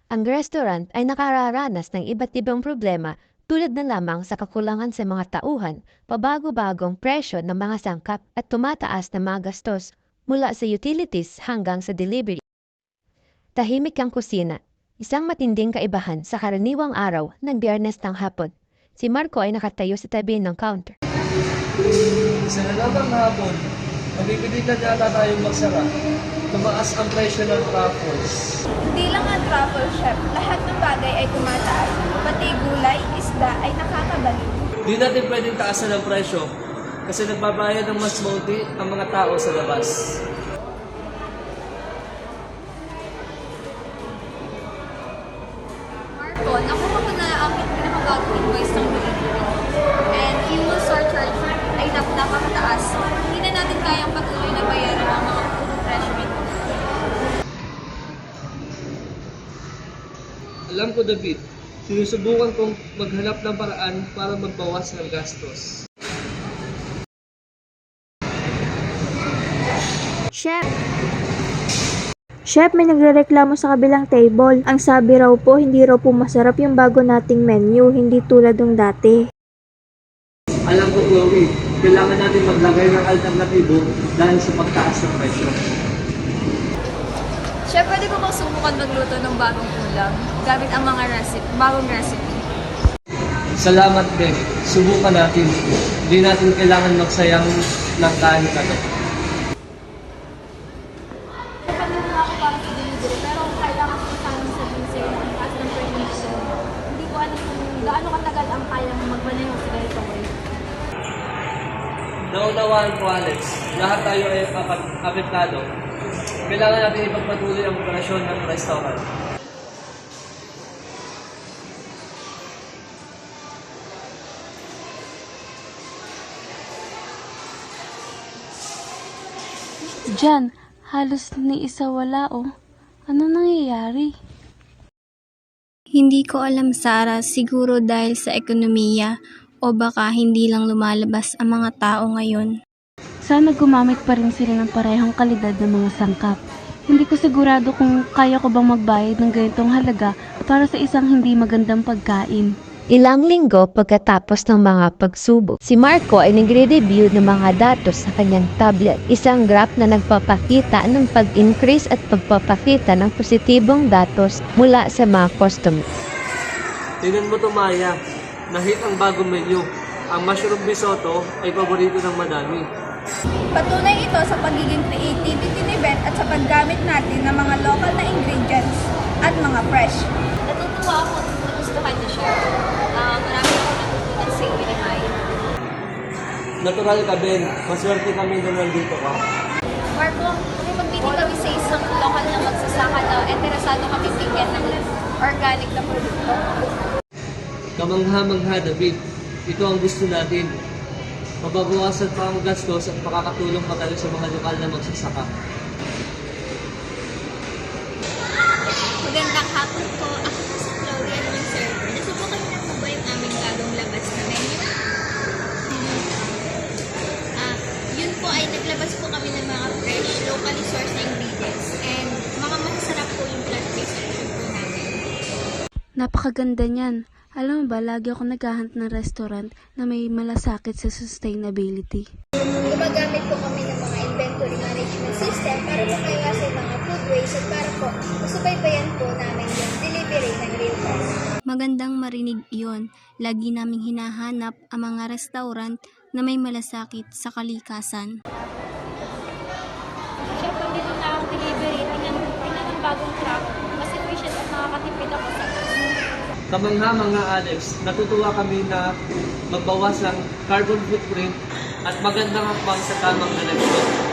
Ang restaurant ay nakararanas ng iba't ibang problema tulad na lamang sa kakulangan sa mga tauhan, pabago-bagong presyo ng mga sangkap at tumataas na mga gastos mula sa utilities hanggang sa delivery. Tahimik ang kusina, isang matinding kaibahan sa karaniwang araw ng Biyernes ng hapon. Si Marco ay nakatayo sa tabi ng counter. Sa nalamang hapon, mabibilitan yata tayong magsara. Tumaas ang presyo ng truffles. Hindi lang ang truffle, chef. Lahat ng bagay ay tumataas. Pati gulay, isda ay nakakabaliw. Di natin pwedeng taasan ang presyo kasi nagbabayad ng mas maunti ang mga tao sa labas. Marco, nakuha ko na ang pinamagagawang invoice ng delivery. And fuel surcharge ay napakataas. Hindi na natin kayang patuloy na bayaran ang mga puro presyo nito. Alam ko, David, sinusubukan kong maghanap ng paraan para magbawas ng gastos. Chef, may nagrereklamo sa kabilang table. Ang sabi raw po, hindi raw po masarap yung bago nating menu, hindi tulad ng dati. Alam ko, Chloe, kailangan natin maglagay ng alternatibo dahil sa pagtaas ng presyo. Chef, pwede ko bang subukan magluto ng bagong ulam gamit ang mga bagong recipe? Salamat, Ben. Subukan natin. Hindi natin kailangan magsayang ng kahit ano. Napanood ako para sa delivery, pero kailangan ko sana sabihin sa'yo na ang taas ng permission. Hindi ko alam kung gaano katagal ang kayang magmaneho sa ganito way. Naunawaan ko, Alex. Lahat tayo ay apektado. Kailangan natin ipagpatuloy ang operasyon ng restaurant. Diyan, halos ni isa wala oh. Ano nangyayari? Hindi ko alam, Sarah, siguro dahil sa ekonomiya o baka hindi lang lumalabas ang mga tao ngayon. Sana gumamit pa rin sila ng parehong kalidad ng mga sangkap. Hindi ko sigurado kung kaya ko bang magbayad ng ganitong halaga para sa isang hindi magandang pagkain. Ilang linggo pagkatapos ng mga pagsubok, si Marco ay nagre-review ng mga datos sa kanyang tablet. Isang graph na nagpapakita ng pag-increase at pagpapakita ng positibong datos mula sa mga customers. Tingnan mo to, Maya. Nahit ang bagong menu. Ang mushroom risotto ay paborito ng madami. Patunay ito sa pagiging creativity ni Ben at sa paggamit natin ng mga local na ingredients at mga fresh. Natutuwa ako at nagustuhan niya siya. Marami ako natutunan sa iyo ni Maya. Natural ka, Ben. Maswerte kami na nandito ka. Marco, may magbili kami sa isang lokal na magsasaka na interesado kami bigyan ng organic na produkto. Kamangha-mangha, David. Ito ang gusto natin. Mababawasan pa ang gastos at makakatulong pa tayo sa mga lokal na magsasaka. Magandang hapon po. Ako po si Claudia ng server. Nasubukan niyo na po ba yung aming bagong labas na menu? Yun po ay naglabas po kami ng mga fresh, locally sourced na ingredients and mga masasarap po yung plant-based option po namin. Napakaganda niyan. Alam mo ba, lagi ako naghahanap ng restaurant na may malasakit sa sustainability. Gumagamit po kami ng mga inventory management system para po maiwasan mga food waste at para po masubaybayan po namin yung delivery ng real time. Magandang marinig iyon. Lagi naming hinahanap ang mga restaurant na may malasakit sa kalikasan. Chef, kung dito na ang delivery, tingnan ang bagong truck. Mas efficient at makakatipid ako sa Kamangha-mangha, Alex. Natutuwa kami na magbawas ng carbon footprint at magandang hakbang sa tamang direksyon.